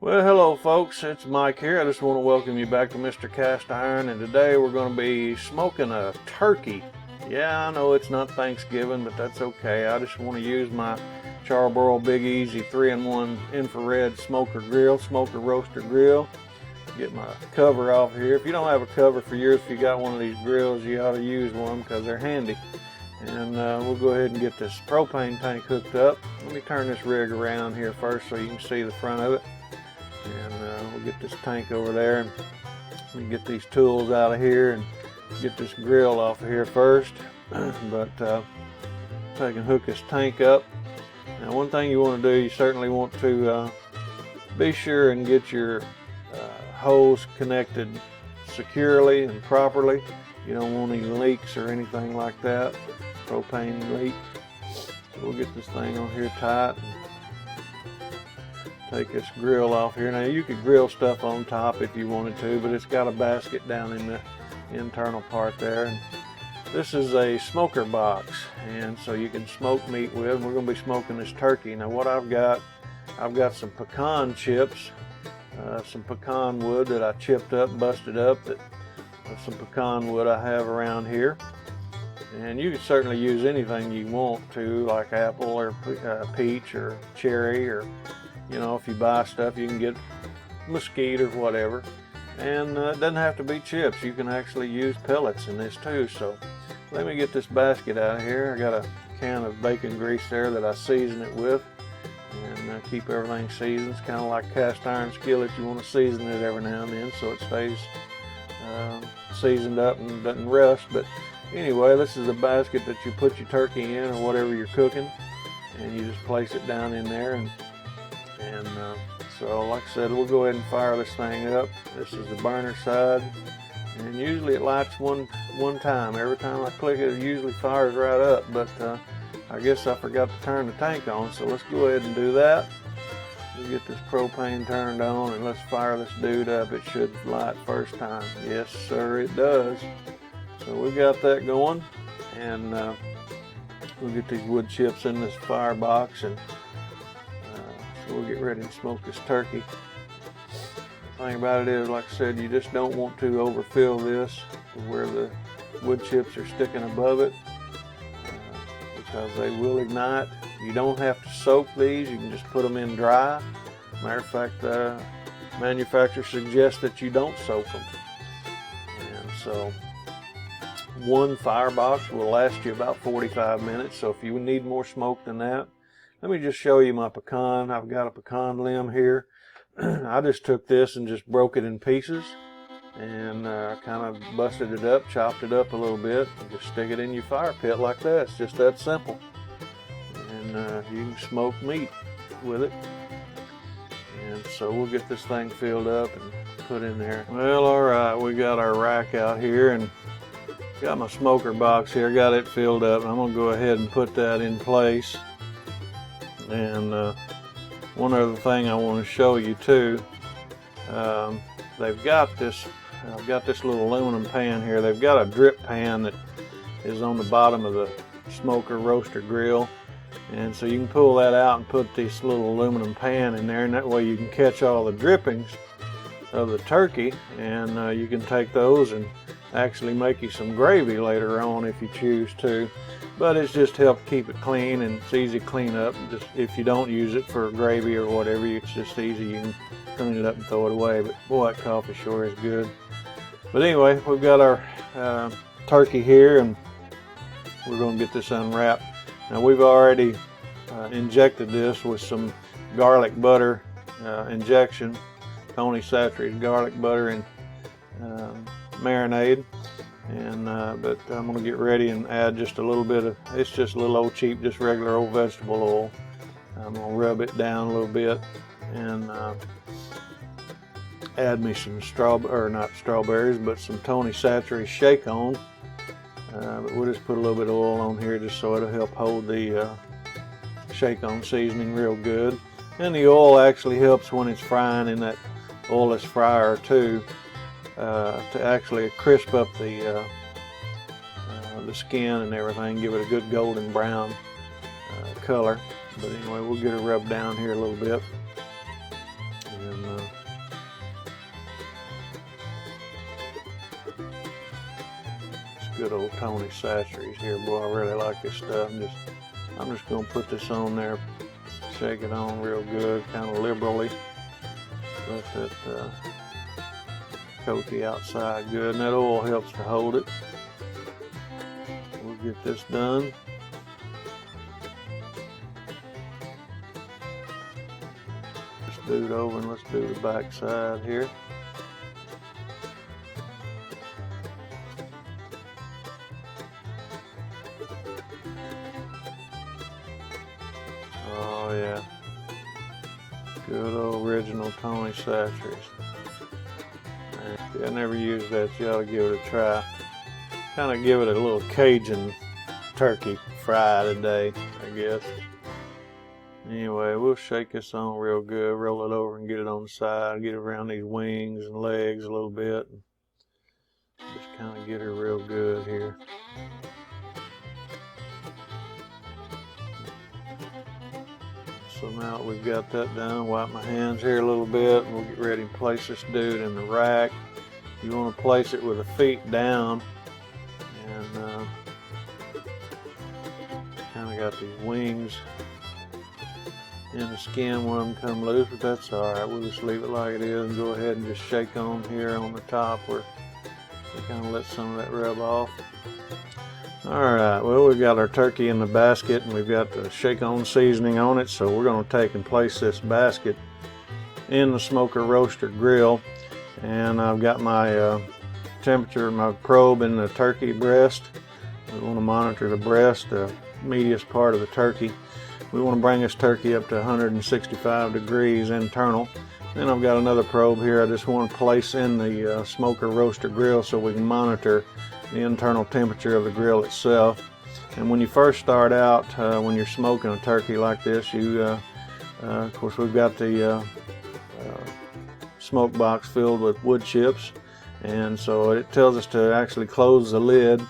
Well, hello folks, it's Mike here. I just want to welcome you back to Mr. Cast Iron, and today we're going to be smoking a turkey. Yeah, I know it's not Thanksgiving, but that's okay. I just want to use my Char Broil Big Easy 3-in-1 infrared smoker roaster grill. Get my cover off here. If you don't have a cover for yours, if you got one of these grills, you ought to use one because they're handy. And we'll go ahead and get this propane tank hooked up. Let me turn this rig around here first so you can see the front of it. And we'll get this tank over there, and we can get these tools out of here and get this grill off of here first. But if I can hook this tank up. Now, one thing you want to do, you certainly want to be sure and get your hose connected securely and properly. You don't want any leaks or anything like that, propane leak. So we'll get this thing on here tight. Take this grill off here. Now you could grill stuff on top if you wanted to, but it's got a basket down in the internal part there. And this is a smoker box, and so you can smoke meat with. We're going to be smoking this turkey. Now what I've got some pecan chips, some pecan wood that I chipped up, busted up, some pecan wood I have around here. And you can certainly use anything you want to, like apple or peach or cherry, or you know, if you buy stuff, you can get mesquite or whatever. And it doesn't have to be chips. You can actually use pellets in this too. So let me get this basket out of here. I got a can of bacon grease there that I season it with, and keep everything seasoned. It's kind of like cast iron skillet. You want to season it every now and then so it stays seasoned up and doesn't rust. But anyway, this is a basket that you put your turkey in or whatever you're cooking, and you just place it down in there. And so like I said, we'll go ahead and fire this thing up. This is the burner side, and usually it lights one time. Every time I click it, it usually fires right up, but I guess I forgot to turn the tank on, so let's go ahead and do that. We'll get this propane turned on, and let's fire this dude up. It should light first time. Yes sir, it does. So we got that going, and we'll get these wood chips in this firebox, and we'll get ready to smoke this turkey. The thing about it is, like I said, you just don't want to overfill this to where the wood chips are sticking above it, because they will ignite. You don't have to soak these, you can just put them in dry. Matter of fact, manufacturers suggest that you don't soak them. And so one firebox will last you about 45 minutes, so if you need more smoke than that, let me just show you my pecan. I've got a pecan limb here. I just took this and just broke it in pieces, and kind of busted it up, chopped it up a little bit, and just stick it in your fire pit like that. It's just that simple. And you can smoke meat with it. And so we'll get this thing filled up and put in there. Well, all right, we got our rack out here, and got my smoker box here. Got it filled up, and I'm gonna go ahead and put that in place. And one other thing I want to show you too, they've got this, I've got this little aluminum pan here. They've got a drip pan that is on the bottom of the smoker roaster grill, and so you can pull that out and put this little aluminum pan in there, and that way you can catch all the drippings of the turkey, and you can take those and actually make you some gravy later on if you choose to. But it's just helped keep it clean, and it's easy to clean up. Just if you don't use it for gravy or whatever, it's just easy. You can clean it up and throw it away. But boy, that coffee sure is good. But anyway, we've got our turkey here, and we're going to get this unwrapped. Now we've already injected this with some garlic butter injection, Tony Chachere's garlic butter and marinade. And but I'm going to get ready and add just a little bit of, it's just a little old cheap, just regular old vegetable oil. I'm going to rub it down a little bit, and add me some not strawberries, but some Tony Chachere's Shake On. But we'll just put a little bit of oil on here just so it'll help hold the Shake On seasoning real good. And the oil actually helps when it's frying in that oilless fryer too, to actually crisp up the skin and everything, give it a good golden brown color. But anyway, we'll get it rubbed down here a little bit, and Good old Tony Satcheries here. Boy, I really like this stuff. I'm just gonna put this on there, shake it on real good, kind of liberally. Let that coat the outside good, and that oil helps to hold it. We'll get this done. Let's do it over, and let's do the back side here. Oh yeah, good old original Tony Satcheries. I never used that. You ought to give it a try. Kind of give it a little Cajun turkey fry today, I guess. Anyway, we'll shake this on real good, roll it over and get it on the side, get it around these wings and legs a little bit. Just kind of get her real good here. So now that we've got that done, wipe my hands here a little bit, and we'll get ready to place this dude in the rack. You want to place it with the feet down, and kind of got these wings in the skin. One of them come loose, but that's alright. We'll just leave it like it is and go ahead and just shake on here on the top where we kind of let some of that rub off. Alright, well, we've got our turkey in the basket and we've got the shake on seasoning on it, so we're going to take and place this basket in the smoker roaster grill. And I've got my temperature, my probe in the turkey breast. We want to monitor the breast, the meatiest part of the turkey. We want to bring this turkey up to 165 degrees internal. Then I've got another probe here I just want to place in the smoker roaster grill so we can monitor the internal temperature of the grill itself. And when you first start out, when you're smoking a turkey like this, of course we've got the smoke box filled with wood chips, and so it tells us to actually close the lid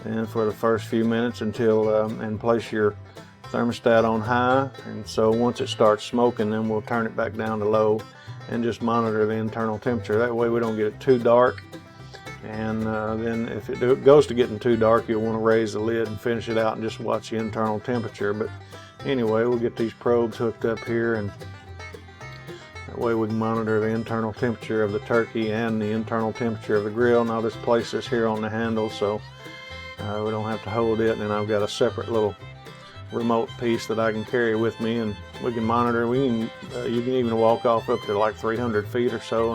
and for the first few minutes until and place your thermostat on high. And so once it starts smoking, then we'll turn it back down to low and just monitor the internal temperature. That way we don't get it too dark. And then if it goes to getting too dark, you'll want to raise the lid and finish it out and just watch the internal temperature. But anyway, we'll get these probes hooked up here, and that way we can monitor the internal temperature of the turkey and the internal temperature of the grill. And I'll just place this here on the handle so we don't have to hold it. And then I've got a separate little remote piece that I can carry with me, and we can monitor. You can even walk off up to like 300 feet or so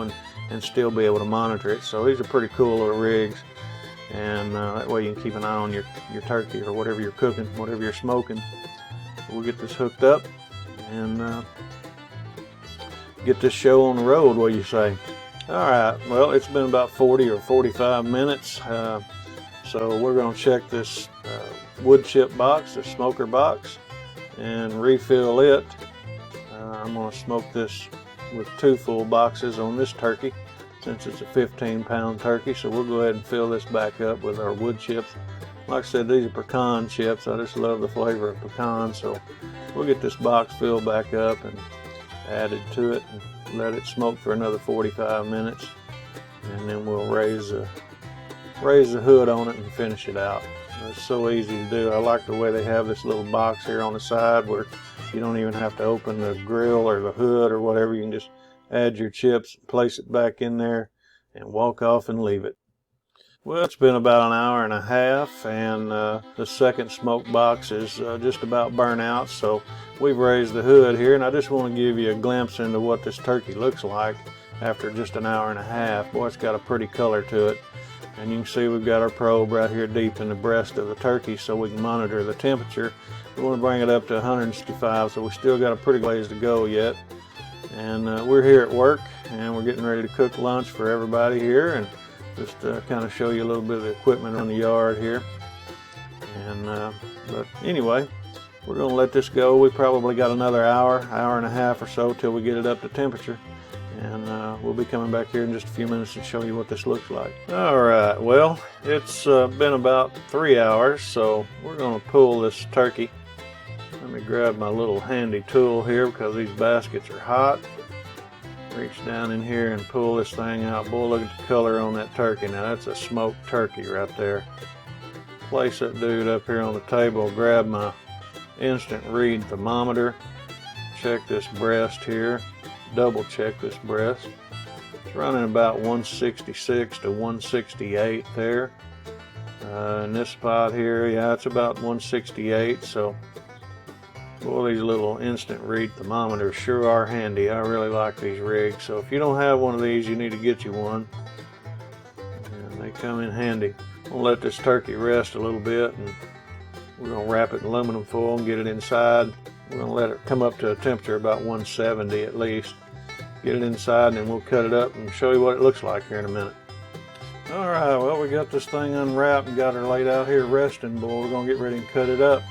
and still be able to monitor it. So these are pretty cool little rigs, and that way you can keep an eye on your turkey or whatever you're cooking, whatever you're smoking. We'll get this hooked up and get this show on the road. What do you say? Alright, well, it's been about 40 or 45 minutes, so we're going to check this wood chip box, the smoker box, and refill it. I'm going to smoke this with 2 full boxes on this turkey since it's a 15-pound turkey, so we'll go ahead and fill this back up with our wood chips. Like I said, these are pecan chips. I just love the flavor of pecan, so we'll get this box filled back up and added to it and let it smoke for another 45 minutes, and then we'll raise the hood on it and finish it out. It's so easy to do. I like the way they have this little box here on the side where you don't even have to open the grill or the hood or whatever. You can just add your chips, place it back in there, and walk off and leave it. Well, it's been about an hour and a half, and the second smoke box is just about burnt out, so we've raised the hood here, and I just want to give you a glimpse into what this turkey looks like after just an hour and a half. Boy, it's got a pretty color to it. And you can see we've got our probe right here deep in the breast of the turkey so we can monitor the temperature. We want to bring it up to 165, so we still got a pretty ways to go yet. And we're here at work, and we're getting ready to cook lunch for everybody here, and just kind of show you a little bit of the equipment on the yard here. And but anyway, we're going to let this go. We probably got another hour and a half or so till we get it up to temperature. And we'll be coming back here in just a few minutes to show you what this looks like. Alright, well, it's been about 3 hours, so we're going to pull this turkey. Let me grab my little handy tool here because these baskets are hot. Reach down in here and pull this thing out. Boy, look at the color on that turkey. Now that's a smoked turkey right there. place that dude up here on the table, grab my instant read thermometer, check this breast here, double check this breast. It's running about 166 to 168 there. In this spot here, yeah, it's about 168. So, boy, these little instant read thermometers sure are handy. I really like these rigs. So if you don't have one of these, you need to get you one. And they come in handy. I'm gonna let this turkey rest a little bit, and we're gonna wrap it in aluminum foil and get it inside. We're gonna let it come up to a temperature about 170 at least. Get it inside, and then we'll cut it up and show you what it looks like here in a minute. All right, well, we got this thing unwrapped and got her laid out here resting. Boy, we're gonna get ready and cut it up.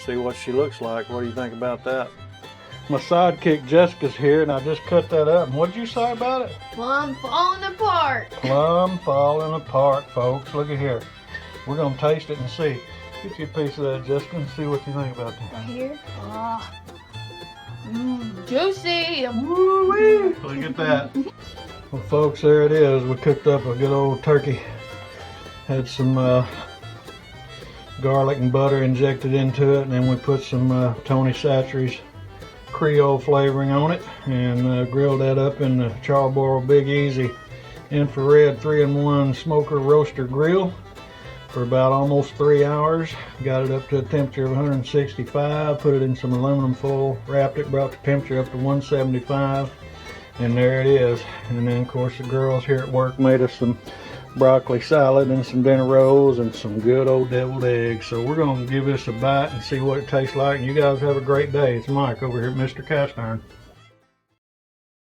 See what she looks like. What do you think about that? My sidekick Jessica's here, and I just cut that up. And what did you say about it? Plum falling apart. Plum falling apart, folks. Look at here. We're gonna taste it and see. Get you a piece of that, Jessica, and see what you think about that. Right here. Juicy. Woo-wee. Look at that. Well, folks, there it is. We cooked up a good old turkey. Had some garlic and butter injected into it, and then we put some Tony Chachere's Creole flavoring on it, and grilled that up in the Char Broil Big Easy infrared 3-in-1 smoker roaster grill for about almost 3 hours. Got it up to a temperature of 165, put it in some aluminum foil, wrapped it, brought the temperature up to 175, and there it is. And then, of course, the girls here at work made us some broccoli salad and some dinner rolls and some good old deviled eggs. So we're going to give this a bite and see what it tastes like. And you guys have a great day. It's Mike over here at Mr. Cast Iron.